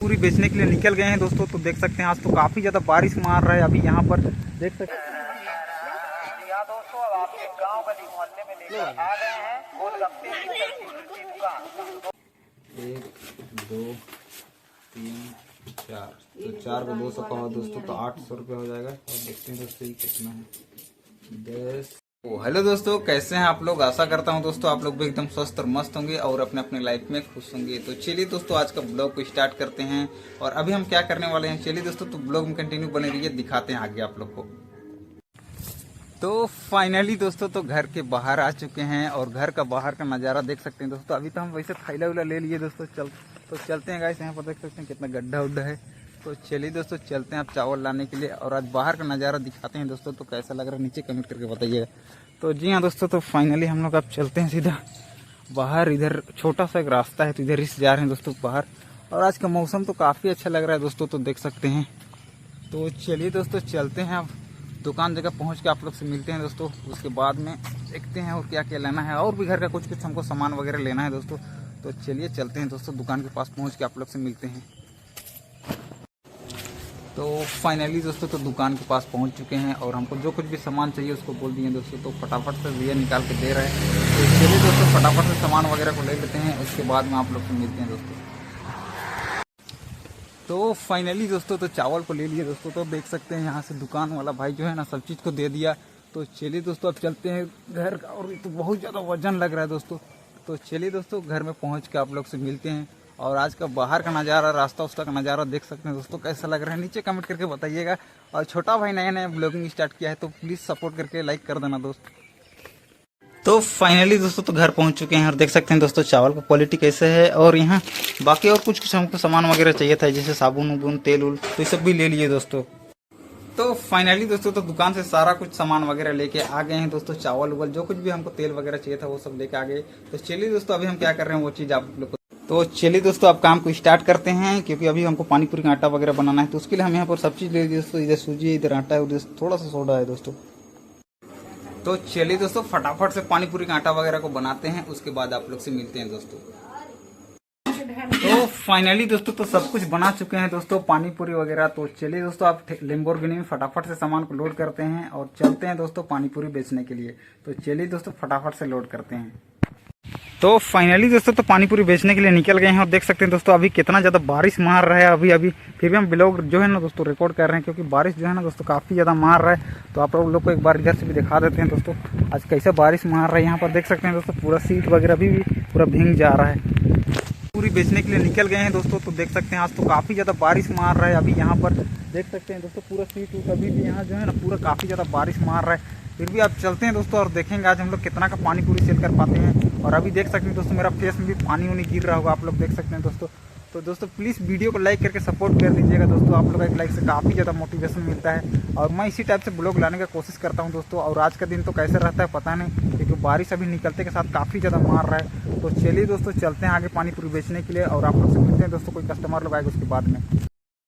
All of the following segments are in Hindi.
पूरी बेचने के लिए निकल गए हैं दोस्तों। तो देख सकते हैं आज तो काफ़ी ज़्यादा बारिश मार रहा है अभी यहाँ पर देख सकते हैं। यहाँ दोस्तों अब आपके गांव गली मोहल्ले में लेकर आ गए हैं गोलगप्पे की सब्जी की दुकान। 1 2 3 4 तो 4 को 200 का हो दोस्तों तो 800 रुपये हो जाएगा। और देखते हैं दोस्तों ये कितना है 10। हेलो दोस्तों, कैसे हैं आप लोग। आशा करता हूं दोस्तों आप लोग भी एकदम स्वस्थ और मस्त होंगे और अपने अपने लाइफ में खुश होंगे। तो चलिए दोस्तों आज का ब्लॉग को स्टार्ट करते हैं। और अभी हम क्या करने वाले हैं, चलिए दोस्तों तो ब्लॉग में कंटिन्यू बने रहिए, दिखाते हैं आगे आप लोग को। तो फाइनली दोस्तों तो घर के बाहर आ चुके हैं और घर का बाहर का नज़ारा देख सकते हैं दोस्तों। अभी तो हम वैसे थैला उला ले लिए दोस्तों, चलते हैं गाइस। यहाँ पर देख सकते हैं कितना गड्ढा उड्ढा है। तो चलिए दोस्तों चलते हैं आप चावल लाने के लिए और आज बाहर का नज़ारा दिखाते हैं दोस्तों। तो कैसा लग रहा है नीचे कमेंट करके बताइएगा। तो जी हाँ दोस्तों, तो फाइनली हम लोग अब चलते हैं सीधा बाहर। इधर छोटा सा एक रास्ता है तो इधर ही से जा रहे हैं दोस्तों बाहर। और आज का मौसम तो काफ़ी अच्छा लग रहा है दोस्तों, तो देख सकते हैं। तो चलिए दोस्तों चलते हैं अब दुकान जगह पहुंच के आप लोग से मिलते हैं दोस्तों। उसके बाद में देखते हैं और क्या क्या लेना है, और भी घर का कुछ कुछ हमको सामान वगैरह लेना है दोस्तों। तो चलिए चलते हैं दोस्तों दुकान के पास पहुंच के आप लोग से मिलते हैं। तो फाइनली दोस्तों तो दुकान के पास पहुंच चुके हैं और हमको जो कुछ भी सामान चाहिए उसको बोल दिए दोस्तों। तो फटाफट से भैया निकाल के दे रहे हैं। तो चलिए दोस्तों फटाफट से सामान वगैरह को ले लेते हैं, उसके बाद में आप लोग से मिलते हैं दोस्तों। तो फाइनली दोस्तों तो चावल को ले लिए दोस्तों। तो देख सकते हैं यहाँ से दुकान वाला भाई जो है ना सब चीज़ को दे दिया। तो चलिए दोस्तों अब चलते हैं घर का। और तो बहुत ज़्यादा वजन लग रहा है दोस्तों। तो चलिए दोस्तों घर में पहुँच के आप लोग से मिलते हैं। और आज का बाहर का नज़ारा, रास्ता उसका का नज़ारा देख सकते हैं दोस्तों। कैसा लग रहा है नीचे कमेंट करके बताइएगा। और छोटा भाई नया नया ब्लॉगिंग स्टार्ट किया है तो प्लीज़ सपोर्ट करके लाइक कर देना दोस्त। तो फाइनली दोस्तों तो घर पहुंच चुके हैं और देख सकते हैं दोस्तों चावल का क्वालिटी कैसे है। और यहाँ बाकी और कुछ कुछ हमको सामान वगैरह चाहिए था जैसे साबुन उबुन तेल उल, तो ये सब भी ले लिए दोस्तों। तो फाइनली दोस्तों तो दुकान से सारा कुछ सामान वगैरह लेके आ गए हैं दोस्तों। चावल उवल जो कुछ भी हमको तेल वगैरह चाहिए था वो सब लेके आ गए। तो चलिए दोस्तों अभी हम क्या कर रहे हैं वो चीज़ आप लोग को। तो चलिए दोस्तों अब काम को स्टार्ट करते हैं, क्योंकि अभी हमको पानी पूरी का आटा वगैरह बनाना है। तो उसके लिए हम यहाँ पर सब चीज़ ले लीजिए दोस्तों। इधर सूजी है, इधर आटा है, उधर थोड़ा सा सोडा है दोस्तों। तो चलिए दोस्तों फटाफट से पानी पूरी का आटा वगैरह को बनाते हैं, उसके बाद आप लोग से मिलते हैं दोस्तों। तो फाइनली दोस्तों तो सब कुछ बना चुके हैं दोस्तों पानी पूरी वगैरह। तो चलिए दोस्तों आप लैम्बोर्गिनी में फटाफट से सामान को लोड करते हैं और चलते हैं दोस्तों पानी पूरी बेचने के लिए। तो चलिए दोस्तों फटाफट से लोड करते हैं। तो फाइनली दोस्तों तो पानी पूरी बेचने के लिए निकल गए हैं और देख सकते हैं दोस्तों अभी कितना ज़्यादा बारिश मार रहा है अभी फिर भी हम ब्लॉग जो है ना दोस्तों रिकॉर्ड कर रहे हैं, क्योंकि बारिश जो है ना दोस्तों काफ़ी ज़्यादा मार रहा है। तो आप लोग को एक बार इधर से भी दिखा देते हैं दोस्तों आज कैसा बारिश मार रहा है। यहाँ पर देख सकते हैं दोस्तों पूरा सीट वगैरह भी पूरा भीग जा रहा है। पूरी बेचने के लिए निकल गए हैं दोस्तों। तो देख सकते हैं आज तो काफ़ी ज़्यादा बारिश मार रहा है अभी यहाँ पर देख सकते हैं दोस्तों पूरा सीट उट अभी भी यहाँ जो है ना पूरा काफ़ी ज़्यादा बारिश मार रहा है। फिर भी आप चलते हैं दोस्तों और देखेंगे आज हम लोग कितना का पानी पूरी सेल कर पाते हैं। और अभी देख सकते हैं दोस्तों मेरा फेस में भी पानी उनी गिर रहा होगा, आप लोग देख सकते हैं दोस्तों। तो दोस्तों प्लीज़ वीडियो को लाइक करके सपोर्ट कर दीजिएगा दोस्तों। आप लोग एक लाइक से काफ़ी ज़्यादा मोटिवेशन मिलता है और मैं इसी टाइप से ब्लॉग लाने का कोशिश करता हूं दोस्तों। और आज का दिन तो कैसे रहता है पता नहीं, क्योंकि बारिश अभी निकलते के साथ काफ़ी ज़्यादा मार रहा है। तो चलिए दोस्तों चलते हैं आगे पानी पूरी बेचने के लिए और आप लोग से मिलते हैं दोस्तों। कोई कस्टमर लोग आएगा उसके बाद में।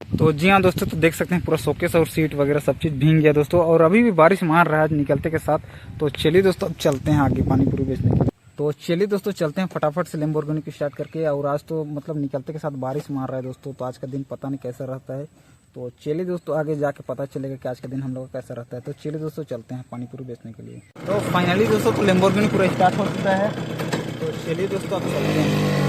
तो जी हाँ दोस्तों तो देख सकते हैं पूरा शोकेस और सीट वगैरह सब चीज़ भीग गया दोस्तों। और अभी भी बारिश मार रहा है निकलते के साथ। तो चलिए दोस्तों अब चलते हैं आगे पानी पूरी बेचने के लिए। तो चलिए दोस्तों चलते हैं फटाफट से लैम्बोर्गिनी की स्टार्ट करके। और आज तो मतलब निकलते के साथ बारिश मार रहा है दोस्तों, तो आज का दिन पता नहीं कैसा रहता है। तो चलिए दोस्तों आगे जाके पता चलेगा कि आज का दिन हम लोग का कैसा रहता है। तो चलिए दोस्तों चलते हैं पानी पूरी बेचने के लिए। तो फाइनली दोस्तों तो लैम्बोर्गिनी पूरा स्टार्ट हो चुका है। तो चलिए दोस्तों अब चलते हैं।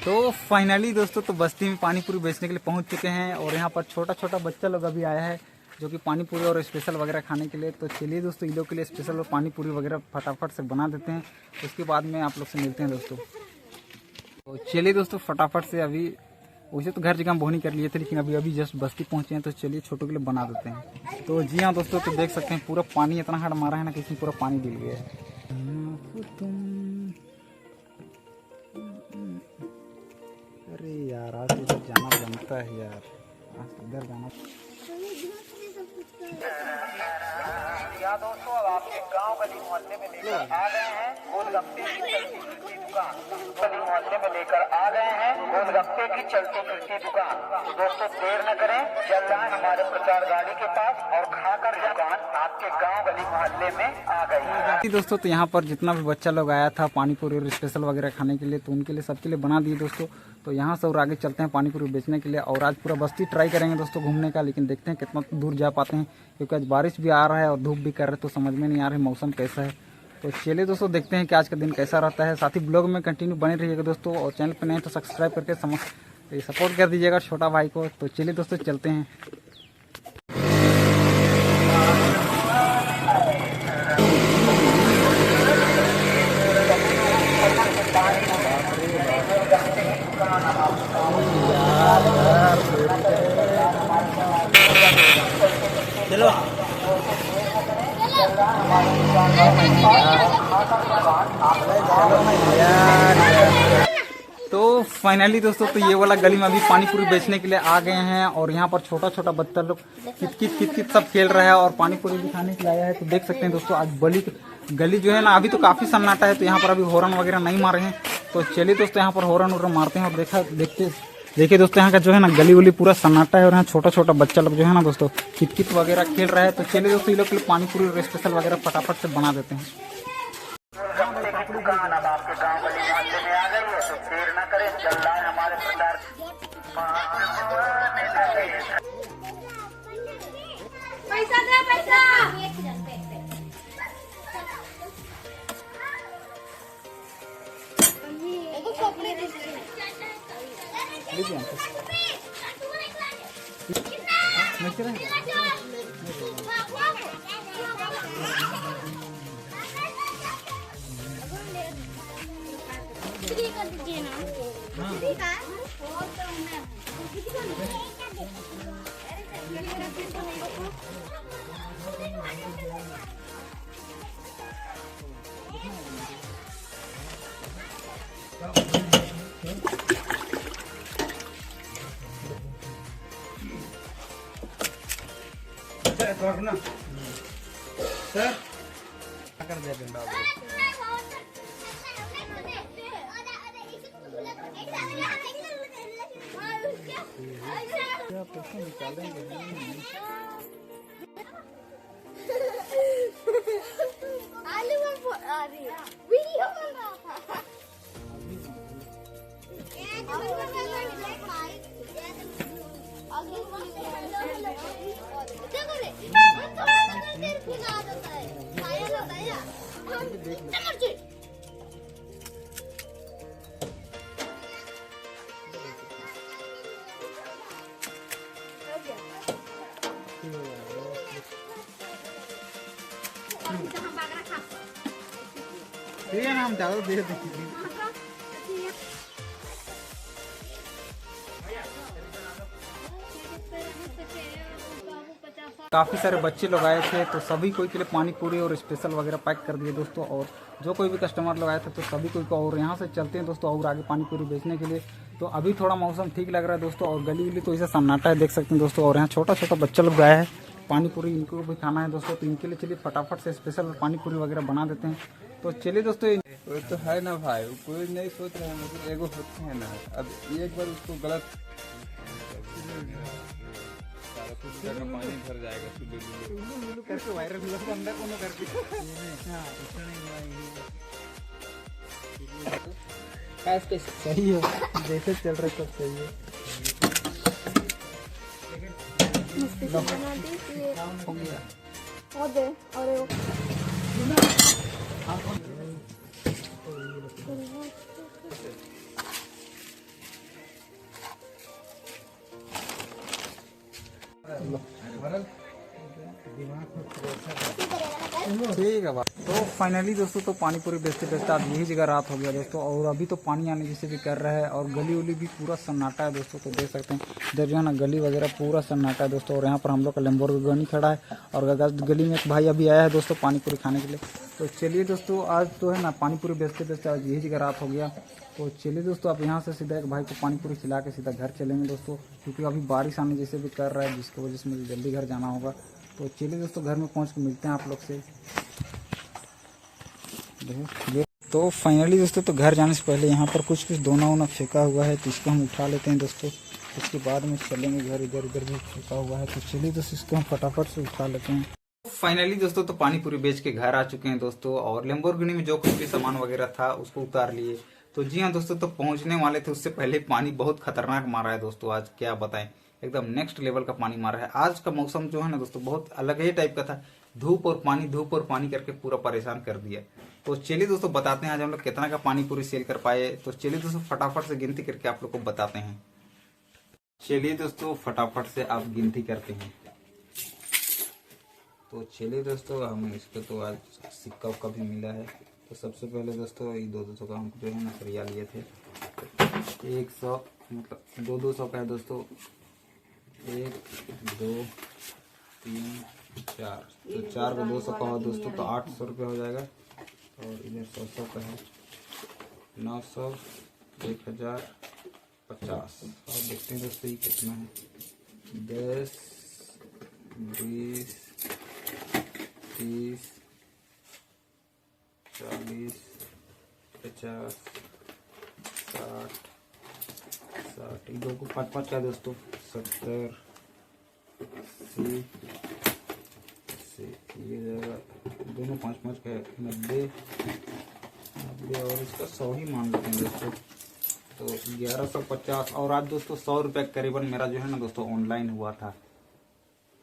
तो फाइनली दोस्तों तो बस्ती में पानी पूरी बेचने के लिए पहुंच चुके हैं और यहाँ पर छोटा छोटा बच्चा लोग अभी आया है जो कि पानी पूरी और स्पेशल वगैरह खाने के लिए। तो चलिए दोस्तों इन लोग के लिए स्पेशल और पानी पूरी वगैरह फटाफट से बना देते हैं, उसके बाद में आप लोग से मिलते हैं दोस्तों। तो चलिए दोस्तों फटाफट से अभी वैसे तो घर जगह हम बोनी कर लिए थे, लेकिन अभी जस्ट बस्ती पहुँचे हैं। तो चलिए छोटों के लिए बना देते हैं। तो जी हाँ दोस्तों तो देख सकते हैं पूरा पानी इतना हार्ड मारा है ना कि इसमें पूरा पानी गिर गया है। अरे यार आज इधर जाना बनता है यार, आज इधर जाना। यहाँ दोस्तों अब आपके गांव गली मोहल्ले में लेकर आ गए हैं गोलगप्पे की सब्जी की दुकान गली मोहल्ले में लेकर आ गए हैं गोलगप्पे की चलती फिरती दुकान। तो दोस्तों देर न करें, चल रहे हैं हमारे प्रचार गाड़ी के पास और खाकर दुकान आपके गांव गली मोहल्ले में आ गई है। दोस्तों तो यहाँ पर जितना भी बच्चा लोग आया था पानी पूरी और स्पेशल वगैरह खाने के लिए, तो उनके लिए सबके लिए बना दिए दोस्तों। तो यहाँ से और आगे चलते हैं पानी पूरी बेचने के लिए, और आज पूरा बस्ती ट्राई करेंगे दोस्तों घूमने का, लेकिन देखते हैं कितना दूर जा पाते हैं, क्योंकि आज बारिश भी आ रहा है और धूप भी कर रहा है, तो समझ में नहीं आ रहा है मौसम कैसा है। तो चलिए दोस्तों देखते हैं कि आज का दिन कैसा रहता है। साथ ही ब्लॉग में कंटिन्यू बने रहिएगा दोस्तों, और चैनल पर नहीं तो सब्सक्राइब करके सपोर्ट कर दीजिएगा छोटा भाई को। तो चलिए दोस्तों चलते हैं। चलो तो फाइनली दोस्तों तो ये वाला गली में अभी पानी पूरी बेचने के लिए आ गए हैं, और यहाँ पर छोटा छोटा बच्चा लोग कित सब खेल रहा है और पानी पूरी भी खाने के लिए आया है। तो देख सकते हैं दोस्तों आज गली जो है ना अभी तो काफी सन्नाटा है, तो यहाँ पर अभी हॉर्न वगैरह नहीं मारे हैं। तो चलिए दोस्तों यहाँ पर हॉर्न वगैरह मारते हैं और देखिए दोस्तों यहाँ का जो है ना गली उली पूरा सन्नाटा है, और यहाँ छोटा छोटा बच्चा लोग जो है ना दोस्तों कित वगैरह खेल रहा है। तो चलिए दोस्तों ये लोग के लिए पानी पूरी स्पेशल वगैरह फटाफट से बना देते हैं। दुकान अब आपके गांव गली मोहल्ले में आ गई है, तो देर न करें, चल रहा है हमारे प्रचार। पैसा दे पैसा। एगो कपड़े दे दे। सर कर दे बेटा पैसे निकाल देंगे। वीडियो ठीक है ना, हम ज़्यादा दे देंगे। काफ़ी सारे बच्चे लोग आए थे, तो सभी कोई के लिए पानी पूरी और स्पेशल वगैरह पैक कर दिए दोस्तों, और जो कोई भी कस्टमर लोग आए थे तो सभी कोई को। और यहाँ से चलते हैं दोस्तों और आगे पानी पूरी बेचने के लिए। तो अभी थोड़ा मौसम ठीक लग रहा है दोस्तों, और गली उली तो ऐसा सन्नाटा है देख सकते हैं दोस्तों। और यहाँ छोटा छोटा बच्चा लोग आया है, पानी पूरी इनको भी खाना है दोस्तों, तो इनके लिए चलिए फटाफट से स्पेशल पानी पूरी वगैरह बना देते हैं। तो चलिए दोस्तों वो तो है ना भाई, कोई नहीं सोच रहे हैं, मतलब एगो होते हैं ना। अब एक बार उसको गलत सारा पानी भर जाएगा सुबह करके वायरल हुआ तो अंदर कोनो करके सही है, जैसे चल रहा सब सही है। हो गया ठीक है बात। तो फाइनली दोस्तों तो पानी पूरी बेचते बेचते आज यही जगह रात हो गया दोस्तों, और अभी तो पानी आने जैसे भी कर रहा है, और गली उली भी पूरा सन्नाटा है दोस्तों। तो देख सकते हैं इधर जो है ना गली वगैरह पूरा सन्नाटा है दोस्तों, और यहाँ पर हम लोग का लैम्बोर्गिनी खड़ा है, और गली में एक भाई अभी आया है दोस्तों पानी पूरी खाने के लिए। तो चलिए दोस्तों आज तो है ना पानी पूरी बेचते बेचते आज यही जगह रात हो गया। तो चलिए दोस्तों आप यहाँ से सीधा एक भाई को पानी पूरी खिला के सीधा घर चलेंगे दोस्तों, क्योंकि अभी बारिश आने जैसे भी कर रहा है, जिसकी वजह से मुझे जल्दी घर जाना होगा। तो चलिए दोस्तों घर में पहुँच के मिलते हैं आप लोग से। तो फाइनली दोस्तों तो घर जाने से पहले यहाँ पर कुछ दोना वोना फेंका हुआ है, तो इसको हम उठा लेते हैं दोस्तों। उसके बाद में चलेंगे घर, इधर उधर भी फेंका हुआ है, तो चलिए दोस्तों इसको हम फटाफट से उठा लेते हैं। फाइनली दोस्तों तो पानी पूरी बेच के घर आ चुके हैं दोस्तों, और लेम्बोर्गिनी में जो कुछ भी सामान वगैरह था उसको उतार लिए। तो जी हाँ दोस्तों, तो पहुंचने वाले थे उससे पहले पानी बहुत खतरनाक मारा है दोस्तों। आज क्या बताएं, एकदम नेक्स्ट लेवल का पानी मारा है। आज का मौसम जो है ना दोस्तों बहुत अलग ही टाइप का था, धूप और पानी करके पूरा परेशान कर दिया। तो चलिए दोस्तों बताते हैं आज हम लोग कितना का पानी पूरी सेल कर पाए। तो चलिए दोस्तों फटाफट से गिनती करके आप लोग को बताते हैं। चलिए दोस्तों फटाफट से आप गिनती करते हैं। तो चलिए दोस्तों हम इसको तो आज सिक्का उक्का भी मिला है। तो सबसे पहले दोस्तों ये 200 का हम जो है ना खरीदा लिए थे। 100 मतलब 200 का है दोस्तों। 1 2 3 4, तो 4 को 200 का हो दोस्तों तो 800 रुपये हो जाएगा। और इधर 100 का है 900, 1050। और देखते हैं दोस्तों ये कितना है। 10 20 30 40 50 60 60, दो को 5 का दोस्तों 70 80 ये जाएगा दोनों 5 का है 90 और इसका 100 ही मान लेते हैं दोस्तों। तो 1150। और आज दोस्तों 100 रुपये करीबन मेरा जो है ना दोस्तों ऑनलाइन हुआ था।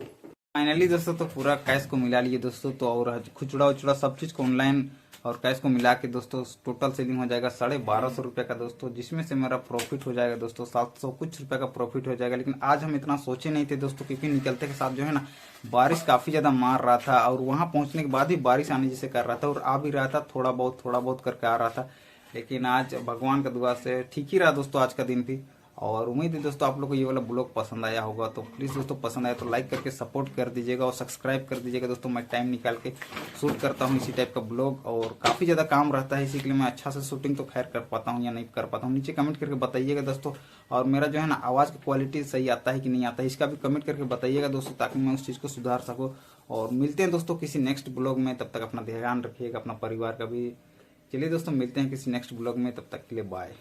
फाइनली दोस्तों तो पूरा कैश को मिला लिए दोस्तों। तो और खुचड़ा उचड़ा सब चीज़ को ऑनलाइन और कैश को मिला के दोस्तों टोटल सेलिंग हो जाएगा 1250 रुपये का दोस्तों, जिसमें से मेरा प्रॉफिट हो जाएगा दोस्तों 700 कुछ रुपये का प्रॉफिट हो जाएगा। लेकिन आज हम इतना सोचे नहीं थे दोस्तों, क्योंकि निकलते के साथ जो है ना बारिश काफ़ी ज़्यादा मार रहा था, और वहाँ पहुँचने के बाद भी बारिश आने जैसे कर रहा था, और आ भी रहा था थोड़ा बहुत करके आ रहा था। लेकिन आज भगवान का दुआ से ठीक ही रहा दोस्तों आज का दिन भी। और उम्मीद है दोस्तों आप लोग को ये वाला ब्लॉग पसंद आया होगा। तो प्लीज़ दोस्तों पसंद आया तो लाइक करके सपोर्ट कर दीजिएगा और सब्सक्राइब कर दीजिएगा दोस्तों। मैं टाइम निकाल के शूट करता हूँ इसी टाइप का ब्लॉग, और काफ़ी ज़्यादा काम रहता है, इसी के लिए मैं अच्छा से शूटिंग तो खैर कर पाता हूँ या नहीं कर पाता हूँ। नीचे कमेंट करके बताइएगा दोस्तों। और मेरा जो है ना आवाज़ की क्वालिटी सही आता है कि नहीं आता है, इसका भी कमेंट करके बताइएगा दोस्तों, ताकि मैं उस चीज़ को सुधार सकूँ। और मिलते हैं दोस्तों किसी नेक्स्ट ब्लॉग में, तब तक अपना ध्यान रखिएगा, अपना परिवार का भी। चलिए दोस्तों मिलते हैं किसी नेक्स्ट ब्लॉग में, तब तक के लिए बाय।